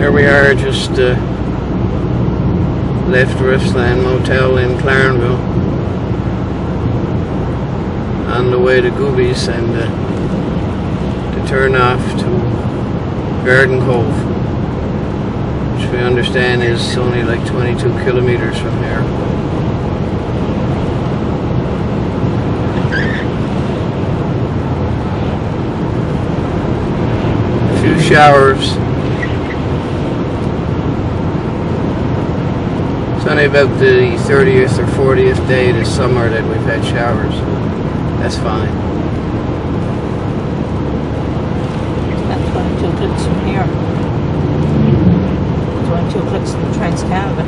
Here we are, just left Restland Motel in Clarenville on the way to Goobies and to turn off to Garden Cove, which we understand is only like 22 kilometers from here. A few showers. It's only about the 30th or 40th day this summer that we've had showers. That's fine. That's 22 clicks from here. 22 clicks from Trans-Canada.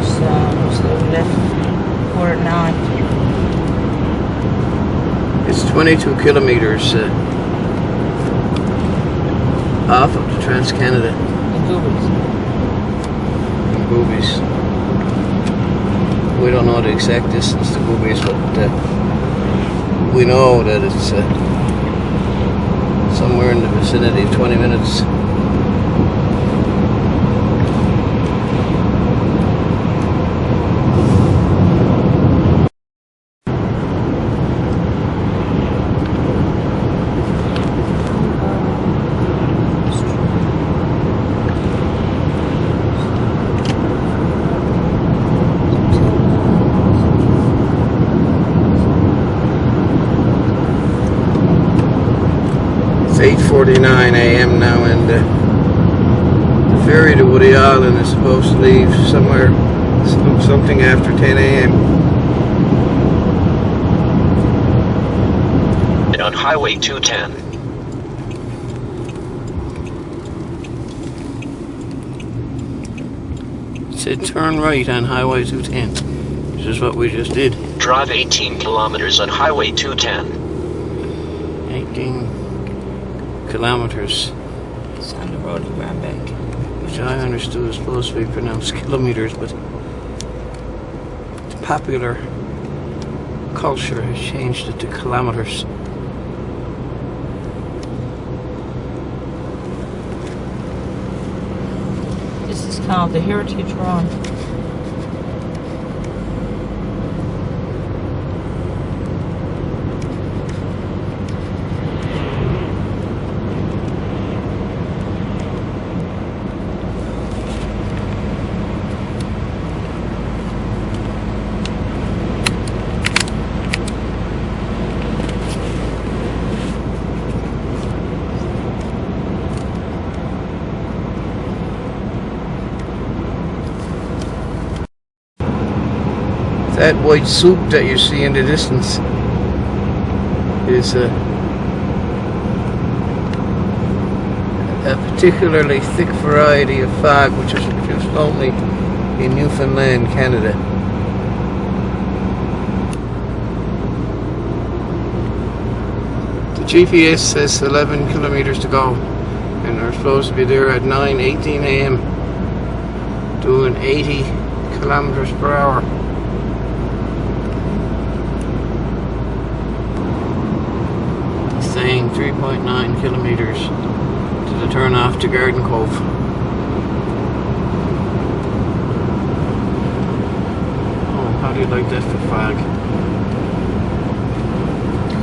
So left 4 9. It's 22 kilometers off of the Trans-Canada. In Goobies. We don't know the exact distance to Goobies, but we know that it's somewhere in the vicinity of 20 minutes. It's 8:49 a.m. now, and the ferry to Woody Island is supposed to leave somewhere, something after 10 a.m. On Highway 210. It said turn right on Highway 210, which is what we just did. Drive 18 kilometers on Highway 210. 18 kilometers. It's on the road to Grand Bank. Which I understood is supposed to be pronounced kilometers, but the popular culture has changed it to kilometers. This is called the Heritage Run. That white soup that you see in the distance is a particularly thick variety of fog which is only in Newfoundland, Canada. The GPS says 11 kilometers to go, and we're supposed to be there at 9:18 a.m. doing 80 kilometers per hour. Saying 3.9 kilometers to the turn off to Garden Cove. Oh, how do you like that for fog?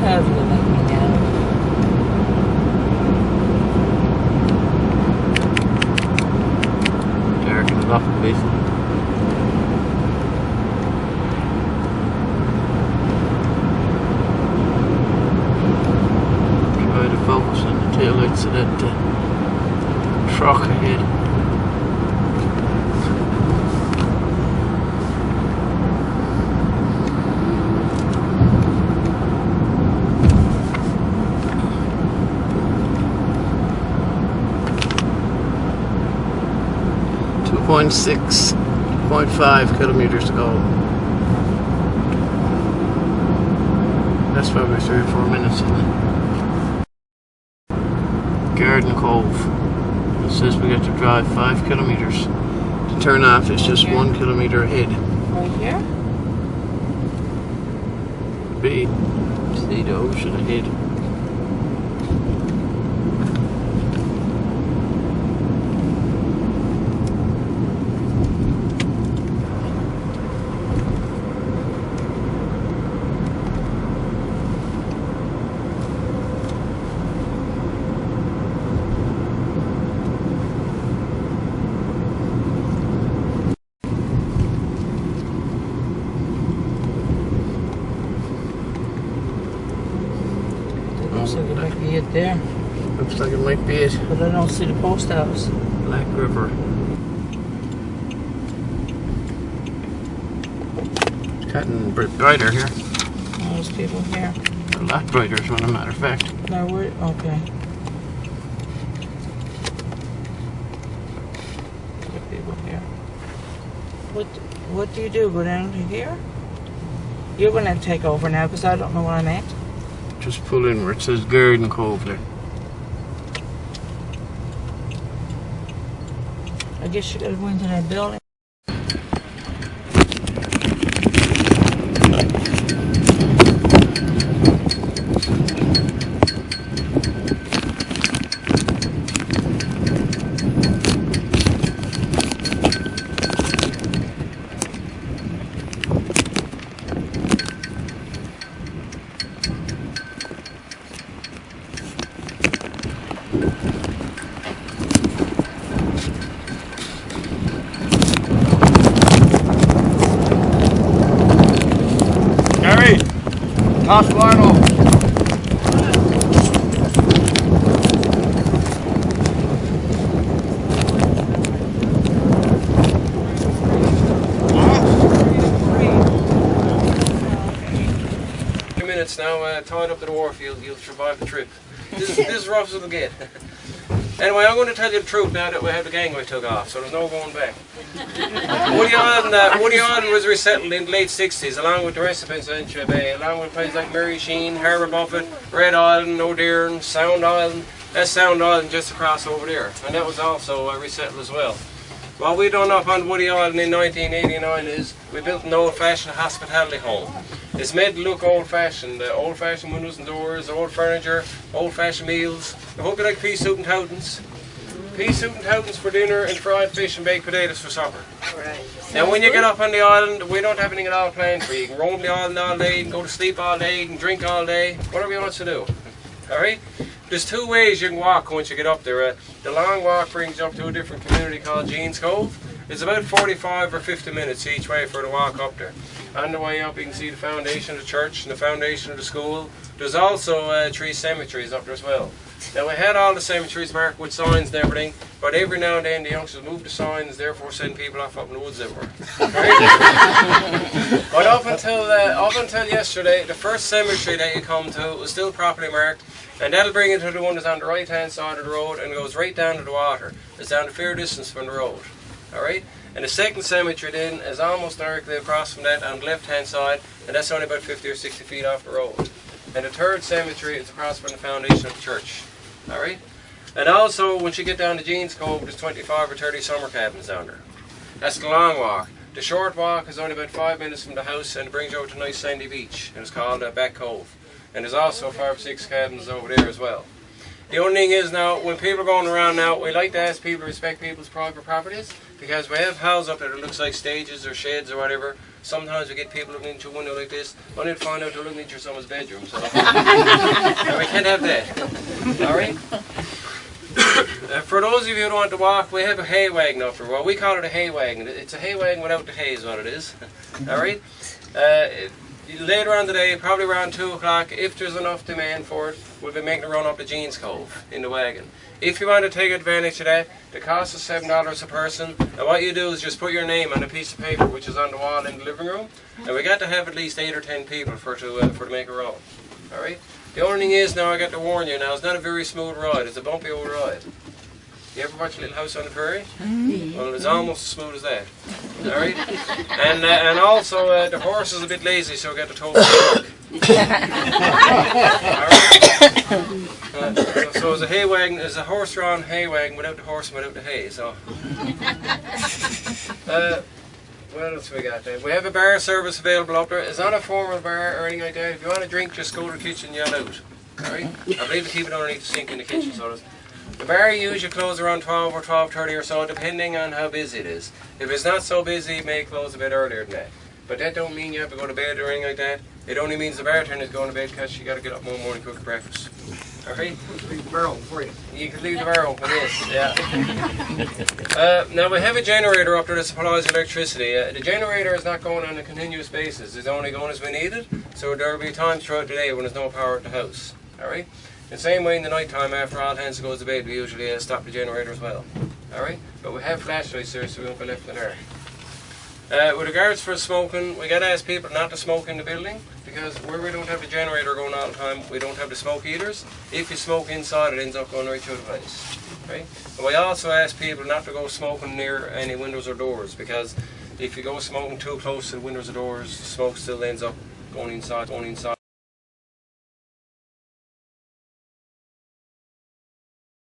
How do you like me now? Darken it up a bit. Focus on the taillights of that truck ahead. .6, 0.5 kilometers to go. That's probably 3 or 4 minutes in it. Garden Cove. It says we got to drive 5 kilometers. To turn off, it's just 1 kilometer ahead. Right here? could be. See the ocean ahead. Looks like it might be it there. Looks like it might be it. But I don't see the post house. Black River. It's getting brighter here. There's people here. A lot brighter, as a matter of fact. No, we're okay. There are people here. What do you do? Go down to here? You're gonna take over now because I don't know where I'm at. Just pull in where it says Garden Cove there. I guess you gotta go into that building. Toss Lionel. Minutes now, tied up to the wharf, you'll survive the trip. This is as rough as it'll get. Anyway, I'm going to tell you the truth now that we have the gangway took off, so there's no going back. Woody Island was resettled in the late 60s, along with the rest of Placentia Bay, along with places like Mary Sheen, Harbour Buffett, Red Island, O'Dearn, Sound Island. That's Sound Island just across over there, and that was also resettled as well. What we done up on Woody Island in 1989 is we built an old-fashioned hospitality home. It's made to look old-fashioned windows and doors, old furniture, old-fashioned meals. I hope you like pea soup and toutons. Pea soup and toutons for dinner and fried fish and baked potatoes for supper. Right. Now when you get up on the island, we don't have anything at all planned for you. You can roam the island all day, you can go to sleep all day, you can drink all day, whatever you want to do. Alright? There's two ways you can walk once you get up there. The long walk brings you up to a different community called Jeans Cove. It's about 45 or 50 minutes each way for the walk up there. On the way up you can see the foundation of the church and the foundation of the school. There's also 3 cemeteries up there as well. Now we had all the cemeteries marked with signs and everything, but every now and then the youngsters move the signs, therefore send people off up in the woods everywhere. Right? But up until yesterday, the first cemetery that you come to was still properly marked, and that'll bring you to the one that's on the right hand side of the road and goes right down to the water. It's down a fair distance from the road. Alright? And the second cemetery then is almost directly across from that on the left hand side, and that's only about 50 or 60 feet off the road. And the third cemetery is across from the foundation of the church. Alright? And also, once you get down to Jeans Cove, there's 25 or 30 summer cabins down there. That's the long walk. The short walk is only about 5 minutes from the house, and it brings you over to a nice sandy beach, and it's called Back Cove. And there's also 5 or 6 cabins over there as well. The only thing is now, when people are going around now, we like to ask people to respect people's private properties, because we have houses up there that looks like stages or sheds or whatever. Sometimes we get people looking into a window like this, only to find out they're looking into someone's bedroom. So and we can't have that. Alright? For those of you who don't want to walk, we have a hay wagon up there. Well, we call it a hay wagon. It's a hay wagon without the hay is what it is. Alright? Later on today, probably around 2 o'clock, if there's enough demand for it, we'll be making a run up to Jeans Cove in the wagon. If you want to take advantage of that, the cost is $7 a person, and what you do is just put your name on a piece of paper which is on the wall in the living room, and we got to have at least 8 or 10 people for to make a run. Alright? The only thing is now I got to warn you now, it's not a very smooth ride, it's a bumpy old ride. You ever watch Little House on the Prairie? Well, it's almost as smooth as that. Alright? And also, the horse is a bit lazy, so we got to tow the Alright? So it's a hay wagon, it's a horse-drawn hay wagon without the horse and without the hay, so. What else we got then? We have a bar service available up there. It's not a formal bar or anything like that. If you want a drink, just go to the kitchen and yell out. Alright? I believe they keep it underneath the sink in the kitchen, so does. The bar usually closes around 12 or 12:30 or so, depending on how busy it is. If it's not so busy, it may close a bit earlier than that. But that don't mean you have to go to bed or anything like that. It only means the bartender is going to bed because you got to get up one morning and cook breakfast. Okay? Leave the bar open for you. You can leave the bar open, yes. Yeah. Now we have a generator up there that supplies electricity. The generator is not going on a continuous basis. It's only going as we need it. So there will be times throughout the day when there's no power at the house. Alright? The same way in the night time after all hands goes to bed, we usually stop the generator as well. Alright? But we have flashlights there so we won't be left in there. With regards for smoking, we got to ask people not to smoke in the building because where we don't have the generator going all the time, we don't have the smoke heaters. If you smoke inside, it ends up going right through the place. Right? And we also ask people not to go smoking near any windows or doors because if you go smoking too close to the windows or doors, the smoke still ends up going inside.